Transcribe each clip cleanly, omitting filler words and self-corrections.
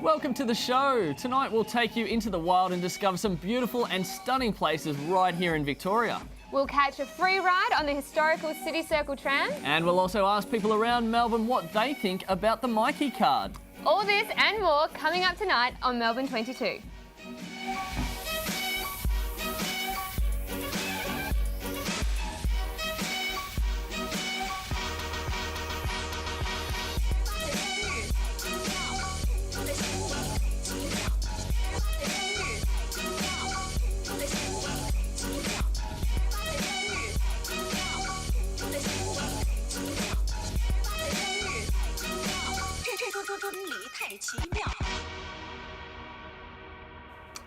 Welcome to the show. Tonight we'll take you into the wild and discover some beautiful and stunning places right here in Victoria. We'll catch a free ride on the historical City Circle Tram. And we'll also ask people around Melbourne what they think about the MyKey card. All this and more coming up tonight on Melbourne 22.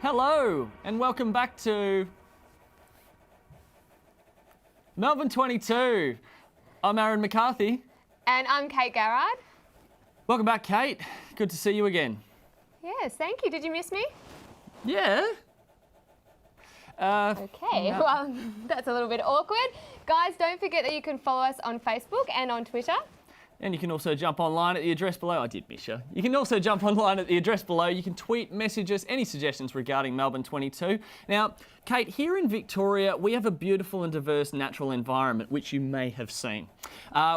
Hello and welcome back to Melbourne 22. I'm Aaron McCarthy. And I'm Kate Garrard. Welcome back, Kate. Good to see you again. Yes, thank you. Did you miss me? Yeah. Okay, no. Well, that's a little bit awkward. Guys, don't forget that you can follow us on Facebook and on Twitter. And you can also jump online at the address below. I did miss you. You can also jump online at the address below. You can tweet, message us, any suggestions regarding Melbourne 22. Now, Kate, here in Victoria, we have a beautiful and diverse natural environment, which you may have seen.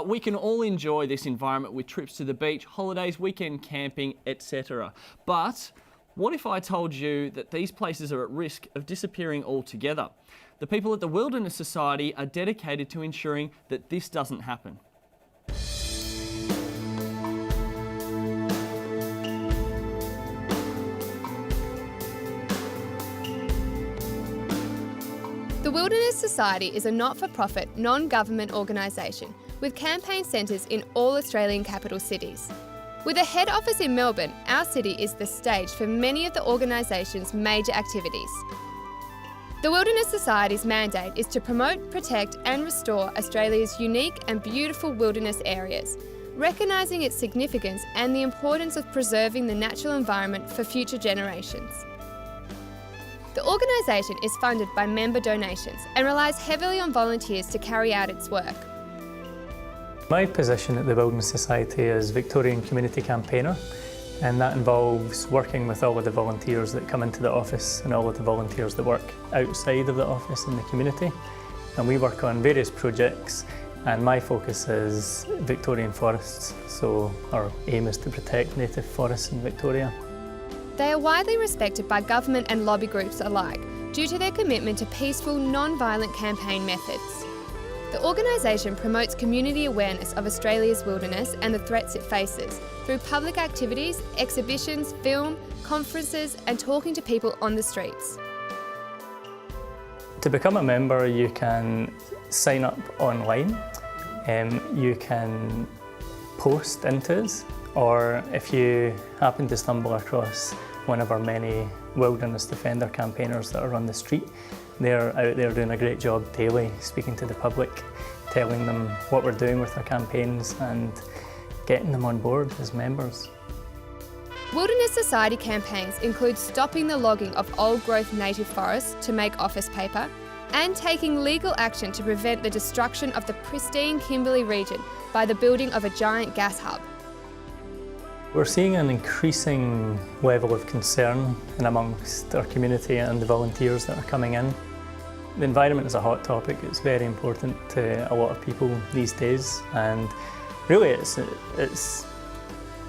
We can all enjoy this environment with trips to the beach, holidays, weekend camping, etc. But what if I told you that these places are at risk of disappearing altogether? The people at the Wilderness Society are dedicated to ensuring that this doesn't happen. The Wilderness Society is a not-for-profit, non-government organisation with campaign centres in all Australian capital cities. With a head office in Melbourne, our city is the stage for many of the organisation's major activities. The Wilderness Society's mandate is to promote, protect and restore Australia's unique and beautiful wilderness areas, recognising its significance and the importance of preserving the natural environment for future generations. The organisation is funded by member donations and relies heavily on volunteers to carry out its work. My position at the Wilderness Society is Victorian Community Campaigner, and that involves working with all of the volunteers that come into the office and all of the volunteers that work outside of the office in the community. And we work on various projects, and my focus is Victorian forests, so our aim is to protect native forests in Victoria. They are widely respected by government and lobby groups alike due to their commitment to peaceful, non-violent campaign methods. The organisation promotes community awareness of Australia's wilderness and the threats it faces through public activities, exhibitions, film, conferences and talking to people on the streets. To become a member, you can sign up online, you can post into us, or if you happen to stumble across one of our many wilderness defender campaigners that are on the street, they're out there doing a great job daily, speaking to the public, telling them what we're doing with our campaigns and getting them on board as members. Wilderness Society campaigns include stopping the logging of old-growth native forests to make office paper and taking legal action to prevent the destruction of the pristine Kimberley region by the building of a giant gas hub. We're seeing an increasing level of concern in amongst our community and the volunteers that are coming in. The environment is a hot topic. It's very important to a lot of people these days, and really it's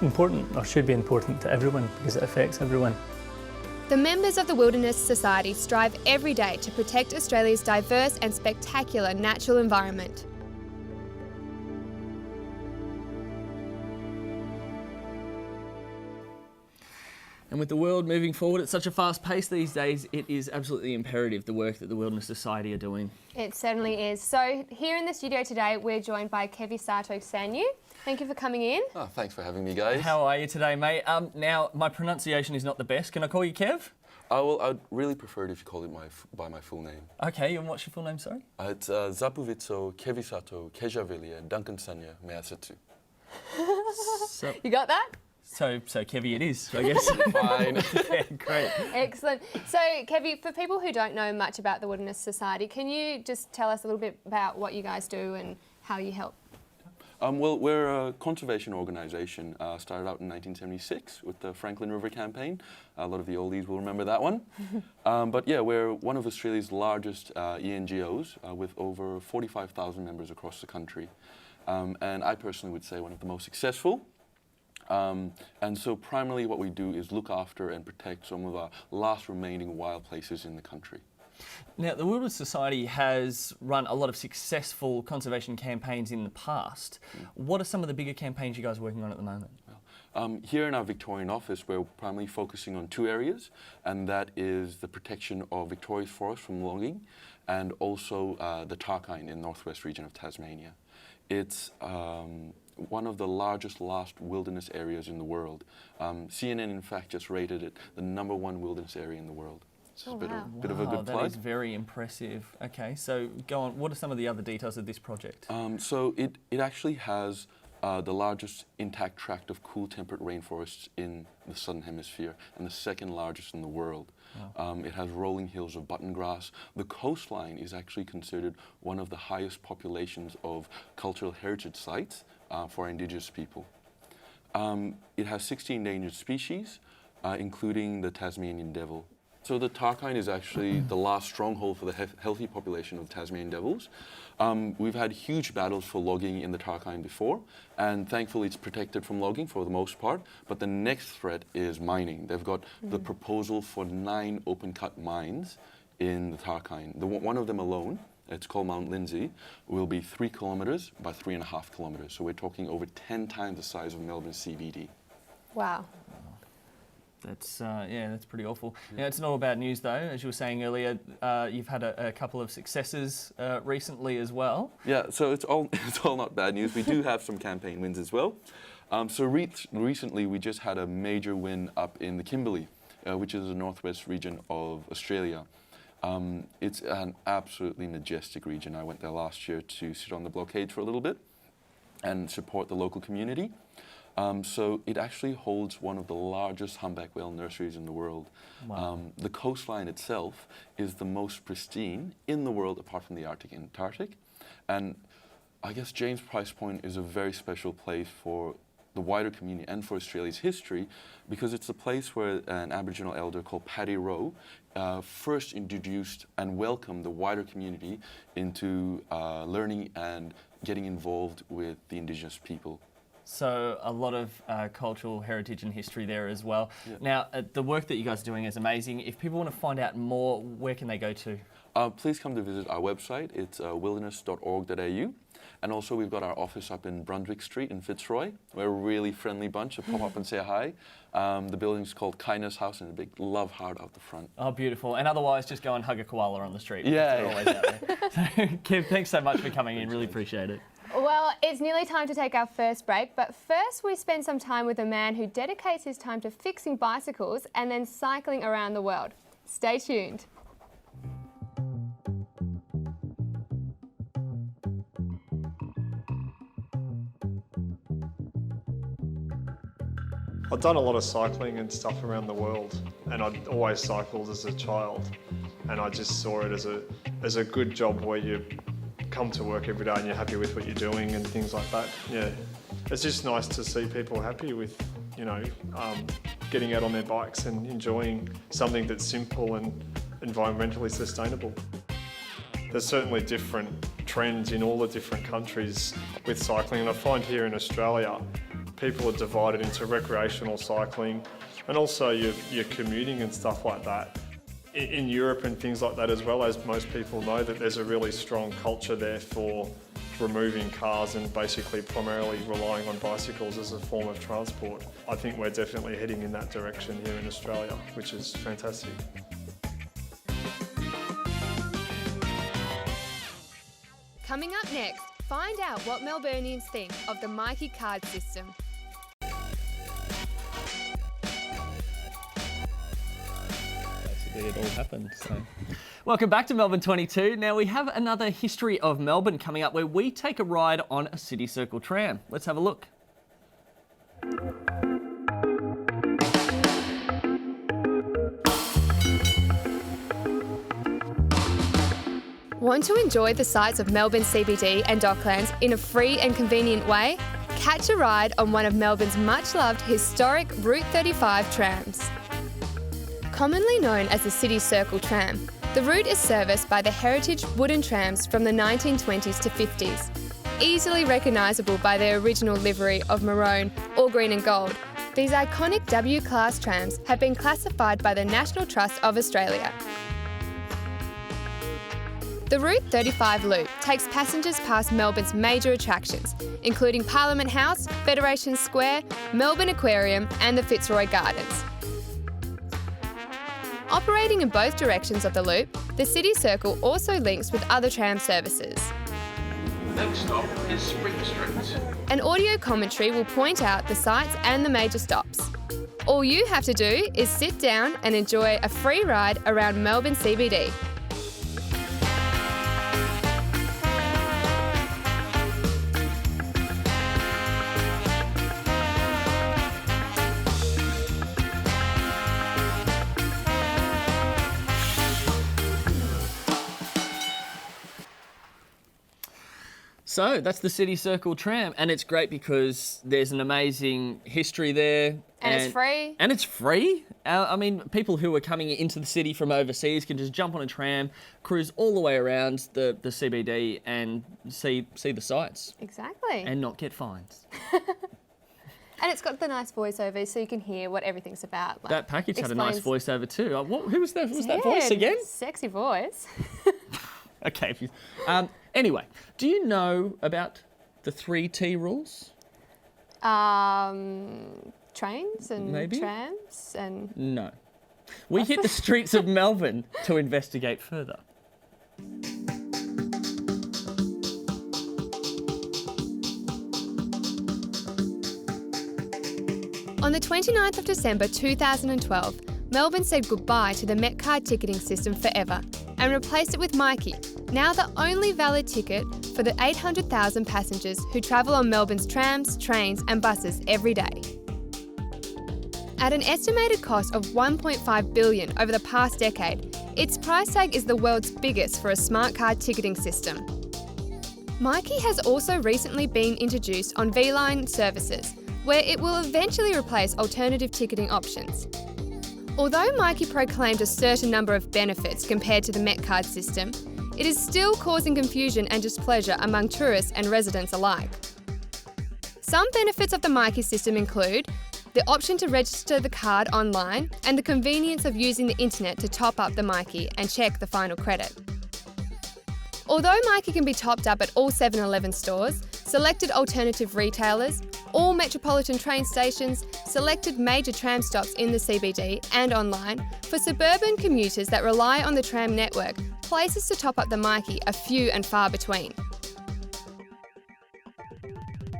important, or should be important, to everyone because it affects everyone. The members of the Wilderness Society strive every day to protect Australia's diverse and spectacular natural environment. And with the world moving forward at such a fast pace these days, it is absolutely imperative, the work that the Wilderness Society are doing. It certainly is. So here in the studio today, we're joined by Kevi Sato Sanyu. Thank you for coming in. Oh, thanks for having me, guys. How are you today, mate? Now, my pronunciation is not the best. Can I call you Kev? I'd really prefer it if you call it by my full name. Okay, and what's your full name, sorry? It's Zapuvitso, Kevi Sato, Kejavelia, Duncan Sanya, Measatu. You got that? So Kevi it is, I guess. Fine. Yeah, great. Excellent. So, Kevi, for people who don't know much about the Wilderness Society, can you just tell us a little bit about what you guys do and how you help? Well, we're a conservation organisation. Started out in 1976 with the Franklin River campaign. A lot of the oldies will remember that one. But yeah, we're one of Australia's largest ENGOs with over 45,000 members across the country. And I personally would say one of the most successful. And so primarily what we do is look after and protect some of our last remaining wild places in the country. Now, the Wilderness Society has run a lot of successful conservation campaigns in the past. What are some of the bigger campaigns you guys are working on at the moment? Here in our Victorian office, we're primarily focusing on two areas, and that is the protection of Victoria's forests from logging and also the Tarkine in the northwest region of Tasmania. It's one of the largest lost wilderness areas in the world. CNN, in fact, just rated it the #1 wilderness area in the world. Oh, Bit wow. of a good plug. That is very impressive. Okay, so go on. What are some of the other details of this project? So it actually has the largest intact tract of cool temperate rainforests in the southern hemisphere and the second largest in the world. Wow. It has rolling hills of button grass. The coastline is actually considered one of the highest populations of cultural heritage sites for Indigenous people. It has 16 endangered species, including the Tasmanian devil. So the Tarkine is actually the last stronghold for the healthy population of Tasmanian devils. We've had huge battles for logging in the Tarkine before, and thankfully it's protected from logging for the most part, but the next threat is mining. They've got the proposal for 9 open-cut mines in the Tarkine. One of them alone, it's called Mount Lindsay, will be 3 kilometres by 3.5 kilometres. So we're talking over 10 times the size of Melbourne CBD. Wow. That's that's pretty awful. Now, it's not all bad news though. As you were saying earlier, you've had a couple of successes recently as well. Yeah, so it's all not bad news. We do have some campaign wins as well. So recently we just had a major win up in the Kimberley, which is the northwest region of Australia. It's an absolutely majestic region. I went there last year to sit on the blockade for a little bit and support the local community. So it actually holds one of the largest humpback whale nurseries in the world. Wow. The coastline itself is the most pristine in the world apart from the Arctic and Antarctic. And I guess James Price Point is a very special place for the wider community and for Australia's history because it's a place where an Aboriginal elder called Paddy Rowe first introduced and welcomed the wider community into learning and getting involved with the Indigenous people. So a lot of cultural heritage and history there as well. Yeah. Now, the work that you guys are doing is amazing. If people want to find out more, where can they go to? Please come to visit our website. It's wilderness.org.au. And also we've got our office up in Brunswick Street in Fitzroy. We're a really friendly bunch, so pop up and say hi. The building's called Kindness House and a big love heart out the front. Oh, beautiful. And otherwise, just go and hug a koala on the street. Yeah. They're always out there. So, Kev, thanks so much for coming in. Really appreciate it. Well, it's nearly time to take our first break, but first we spend some time with a man who dedicates his time to fixing bicycles and then cycling around the world. Stay tuned. I've done a lot of cycling and stuff around the world, and I'd always cycled as a child, and I just saw it as a good job where you come to work every day and you're happy with what you're doing and things like that. Yeah, it's just nice to see people happy with, getting out on their bikes and enjoying something that's simple and environmentally sustainable. There's certainly different trends in all the different countries with cycling, and I find here in Australia, people are divided into recreational cycling and also your commuting and stuff like that. In Europe and things like that as well, as most people know, that there's a really strong culture there for removing cars and basically primarily relying on bicycles as a form of transport. I think we're definitely heading in that direction here in Australia, which is fantastic. Coming up next, find out what Melburnians think of the MyKey card system. It all happened. So. Welcome back to Melbourne 22. Now we have another History of Melbourne coming up where we take a ride on a City Circle tram. Let's have a look. Want to enjoy the sights of Melbourne CBD and Docklands in a free and convenient way? Catch a ride on one of Melbourne's much-loved historic Route 35 trams. Commonly known as the City Circle Tram, the route is serviced by the heritage wooden trams from the 1920s to 50s. Easily recognisable by their original livery of maroon or green and gold, these iconic W-class trams have been classified by the National Trust of Australia. The Route 35 loop takes passengers past Melbourne's major attractions, including Parliament House, Federation Square, Melbourne Aquarium and the Fitzroy Gardens. Operating in both directions of the loop, the City Circle also links with other tram services. Next stop is Spring Street. An audio commentary will point out the sights and the major stops. All you have to do is sit down and enjoy a free ride around Melbourne CBD. So that's the City Circle Tram, and it's great because there's an amazing history there. And it's free. And it's free? I mean, people who are coming into the city from overseas can just jump on a tram, cruise all the way around the CBD and see the sights. Exactly. And not get fines. And it's got the nice voiceover so you can hear what everything's about. That package had a nice explains- voiceover too. Who was that? Was that voice again? Sexy voice. Okay. Anyway, do you know about the 3T rules? Trains and Maybe? trams and... No. We hit the streets of Melbourne to investigate further. On the 29th of December 2012, Melbourne said goodbye to the Metcard ticketing system forever and replaced it with MyKey, now the only valid ticket for the 800,000 passengers who travel on Melbourne's trams, trains and buses every day. At an estimated cost of $1.5 billion over the past decade, its price tag is the world's biggest for a smart card ticketing system. MyKey has also recently been introduced on V-Line services, where it will eventually replace alternative ticketing options. Although MyKey proclaimed a certain number of benefits compared to the Metcard system, it is still causing confusion and displeasure among tourists and residents alike. Some benefits of the MyKey system include the option to register the card online and the convenience of using the internet to top up the MyKey and check the final credit. Although MyKey can be topped up at all 7-Eleven stores, selected alternative retailers, all metropolitan train stations, selected major tram stops in the CBD and online, for suburban commuters that rely on the tram network, places to top up the MyKey are few and far between.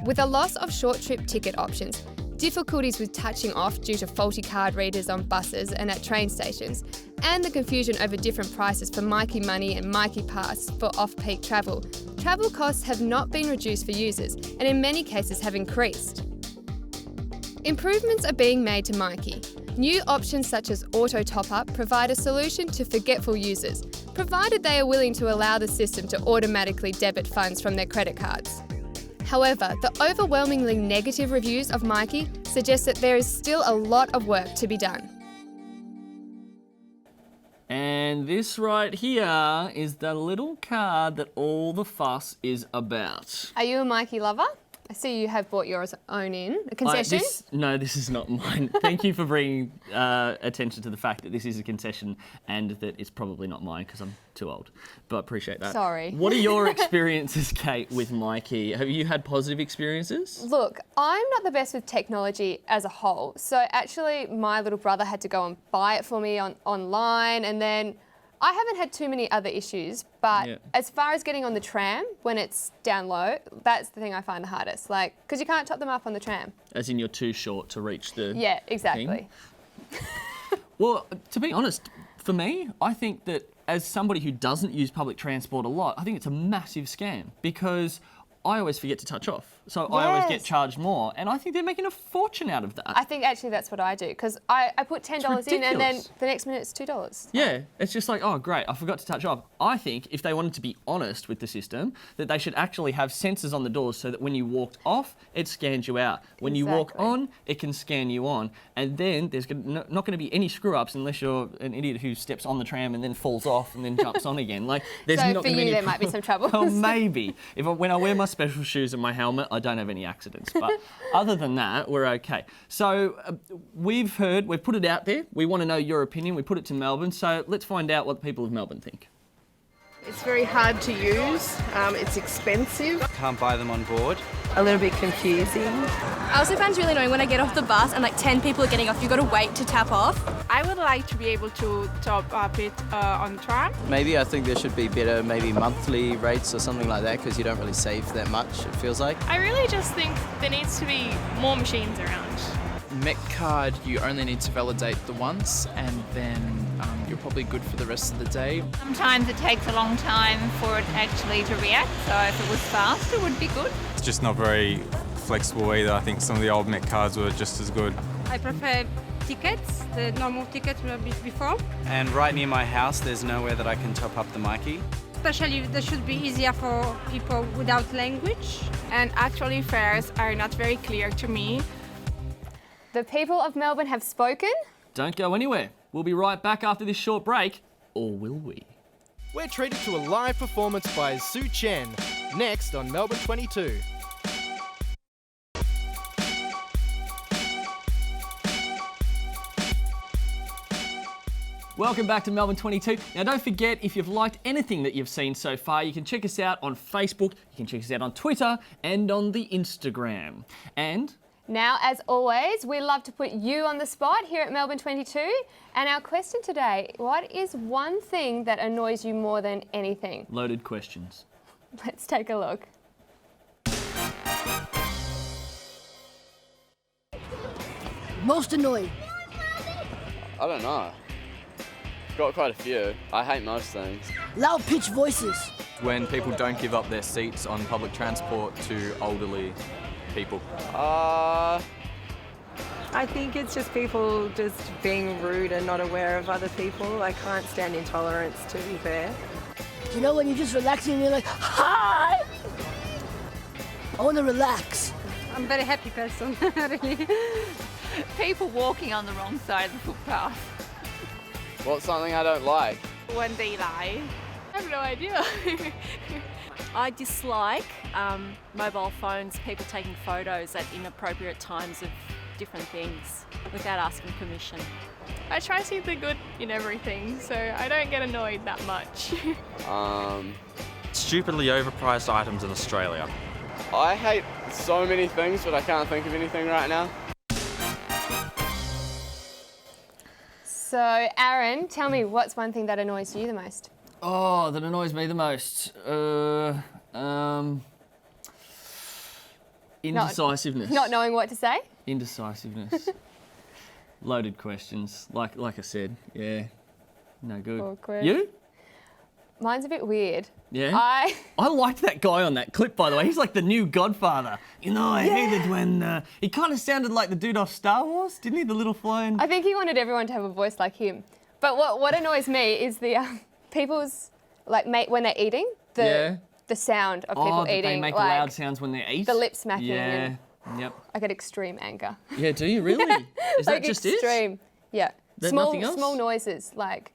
With a loss of short trip ticket options, difficulties with touching off due to faulty card readers on buses and at train stations, and the confusion over different prices for MyKey Money and MyKey Pass for off-peak travel, travel costs have not been reduced for users and in many cases have increased. Improvements are being made to MyKey. New options such as auto top-up provide a solution to forgetful users, provided they are willing to allow the system to automatically debit funds from their credit cards. However, the overwhelmingly negative reviews of MyKey suggest that there is still a lot of work to be done. And this right here is the little card that all the fuss is about. Are you a MyKey lover? I see you have bought your own in a concession. No, this is not mine. Thank you for bringing attention to the fact that this is a concession and that it's probably not mine because I'm too old. But I appreciate that. Sorry. What are your experiences, Kate, with MyKey? Have you had positive experiences? Look, I'm not the best with technology as a whole. So actually, my little brother had to go and buy it for me online, and then I haven't had too many other issues, but as far as getting on the tram when it's down low, that's the thing I find the hardest. Like, because you can't top them up on the tram. As in you're too short to reach the Yeah, exactly. Well, to be honest, for me, I think that as somebody who doesn't use public transport a lot, I think it's a massive scam because I always forget to touch off. so I always get Yes. charged more. And I think they're making a fortune out of that. I think actually that's what I do because I put $10 in and then ridiculous. the next minute it's $2. Yeah, it's just like, oh, great, I forgot to touch off. I think if they wanted to be honest with the system, that they should actually have sensors on the doors so that when you walked off, it scans you out. When you walk Exactly. on, it can scan you on. And then there's not going to be any screw-ups unless you're an idiot who steps on the tram and then falls off and then jumps on again. Like, there's So not for gonna be you, any there might be some troubles. Oh, maybe. When I wear my special shoes and my helmet, I don't have any accidents. But other than that, we're okay. So we've put it out there. We want to know your opinion. We put it to Melbourne. So let's find out what the people of Melbourne think. It's very hard to use, it's expensive. Can't buy them on board. A little bit confusing. I also find it really annoying when I get off the bus and like 10 people are getting off, you've got to wait to tap off. I would like to be able to top up it on Tram. Maybe I think there should be better, maybe monthly rates or something like that, because you don't really save that much, it feels like. I really just think there needs to be more machines around. MyKey card, you only need to validate the once, and then you're probably good for the rest of the day. Sometimes it takes a long time for it actually to react, so if it was fast, it would be good. It's just not very flexible either. I think some of the old MyKey cards were just as good. I prefer tickets, the normal tickets before. And right near my house, there's nowhere that I can top up the MyKey. Especially that should be easier for people without language. And actually fares are not very clear to me. The people of Melbourne have spoken. Don't go anywhere. We'll be right back after this short break, or will we? We're treated to a live performance by Sue Chen, next on Melbourne 22. Welcome back to Melbourne 22. Now don't forget, if you've liked anything that you've seen so far, you can check us out on Facebook, you can check us out on Twitter and on the Instagram. And Now, as always, we love to put you on the spot here at Melbourne 22. And our question today, what is one thing that annoys you more than anything? loaded questions. Let's take a look. Most annoying. I don't know. Got quite a few. I hate most things. Loud pitched voices. When people don't give up their seats on public transport to elderly people. I think it's just people just being rude and not aware of other people. I can't stand intolerance, to be fair. You know when you're just relaxing and you're like, hi! I want to relax. I'm a very happy person, really. People walking on the wrong side of the footpath. What's something I don't like? When they lie. I have no idea. I dislike mobile phones, people taking photos at inappropriate times of different things without asking permission. I try to see the good in everything, so I don't get annoyed that much. Stupidly overpriced items in Australia. I hate so many things, but I can't think of anything right now. So, Aaron, tell me, what's one thing that annoys you the most? Oh, that annoys me the most. Indecisiveness. Not knowing what to say? Indecisiveness. Loaded questions. Like I said, yeah. No good. Awkward. You? Mine's a bit weird. Yeah? I liked that guy on that clip, by the way. He's like the new Godfather. You know, I hated when... he kind of sounded like the dude off Star Wars, didn't he? The little flying... I think he wanted everyone to have a voice like him. But what annoys me is the people's, like, when they're eating, the sound of people eating. They make like, loud sounds when they eat? The lip smacking. Yeah, and yep. I get extreme anger. Yeah, do you really? Is like that just extreme. Yeah. There's nothing else? Small noises, like,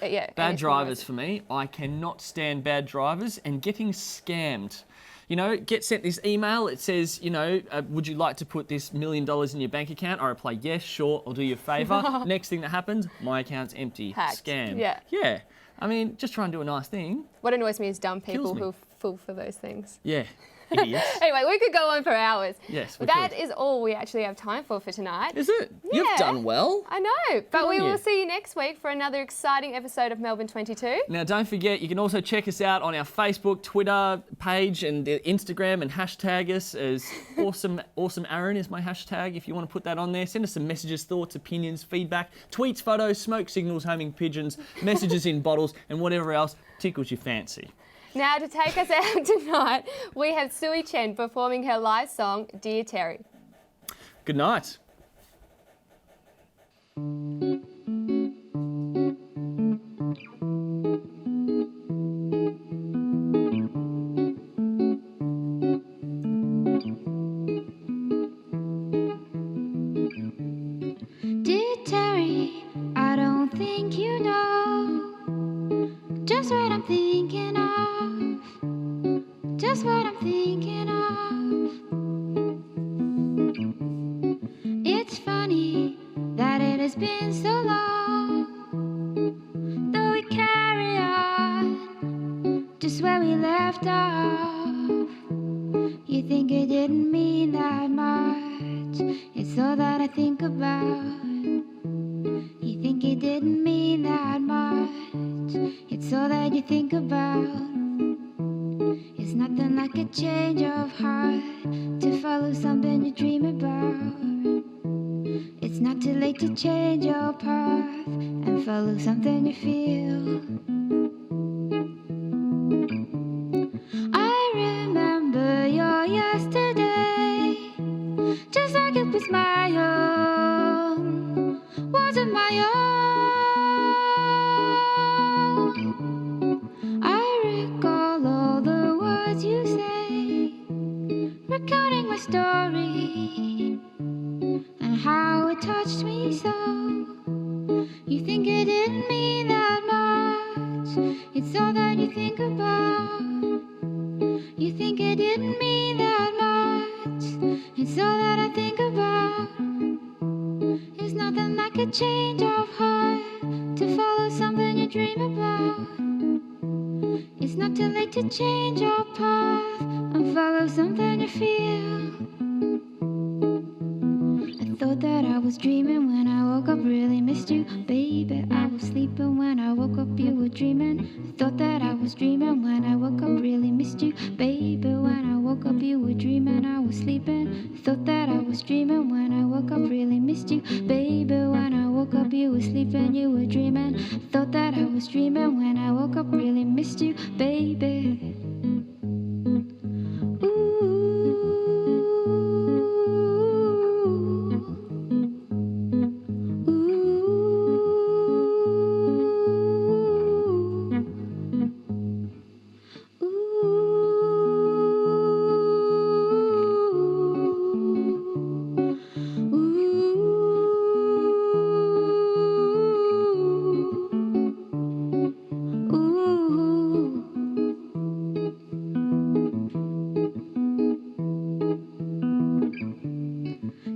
yeah. Bad drivers for me. I cannot stand bad drivers and getting scammed. You know, get sent this email, it says, you know, would you like to put this $1 million in your bank account? I reply, yes, sure, I'll do you a favour. Next thing that happens, my account's empty. Hacked. Scam. Yeah. Yeah. I mean, just try and do a nice thing. What annoys me is dumb people me. who fall for those things. Yeah. Idiots. Anyway, we could go on for hours. Yes, we That could. is all we actually have time for tonight. Is it? You've Yeah. done well. I know, but on we will you. see you next week for another exciting episode of Melbourne 22. Now, don't forget, you can also check us out on our Facebook, Twitter page and Instagram and hashtag us as awesome Aaron is my hashtag. If you want to put that on there, send us some messages, thoughts, opinions, feedback, tweets, photos, smoke signals, homing pigeons, messages in bottles and whatever else tickles your fancy. Now, to take us out tonight, we have Sui Chen performing her live song, Dear Terry. Good night. Dear Terry, I don't think you know just what I'm thinking of, just what I'm thinking of. It's funny that it has been so long, though we carry on just where we left off. You think it didn't mean that much, it's all that I think about. You think it didn't mean that much, it's all that you think about. It's nothing like a change of heart to follow something you dream about. It's not too late to change your path and follow something you feel. I remember your yesterday, just like it was my own, wasn't my own. I recall all the words you say, recounting my story and how it touched me so. You think it didn't mean that much, it's all that you think about. You think it didn't mean that much, it's all that I think about. It's nothing like a change of heart to follow something you dream about. It's not too late to change your path and follow something you feel. I thought that I was dreaming when I woke up, really missed you, baby. I was sleeping when I woke up, you were dreaming. I thought that I was dreaming when I woke up, really missed you, baby. When I woke up, you were dreaming, I was sleeping. I thought that I was dreaming when I woke up, really missed you, baby. When I woke up, you were sleeping, you were dreaming. I thought that I was dreaming when I woke up, really missed you, baby.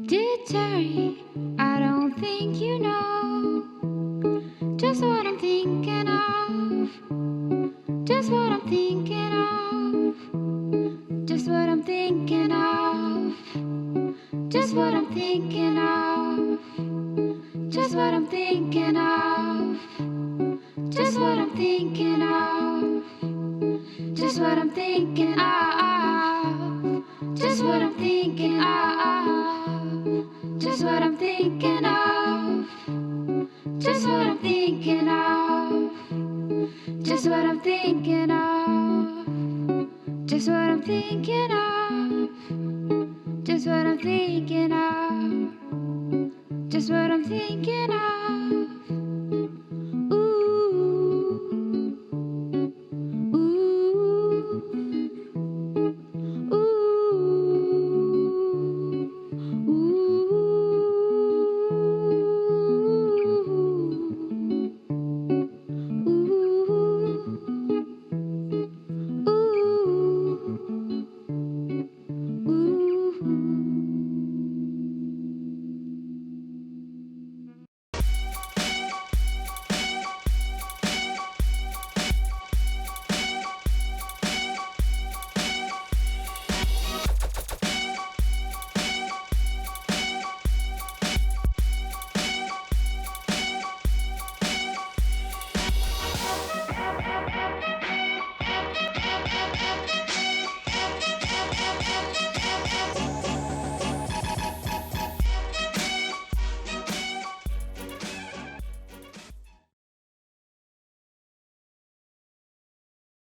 Dear Terry, I don't think you know just what I'm thinking of, just what I'm thinking of, just what I'm thinking of, just what I'm thinking of, just what I'm thinking of, just what I'm thinking of, just what I'm thinking of, just what I'm thinking of, just what I'm thinking of, just what I'm thinking of, just what I'm thinking of, just what I'm thinking of, just what I'm thinking of, just what I'm thinking of.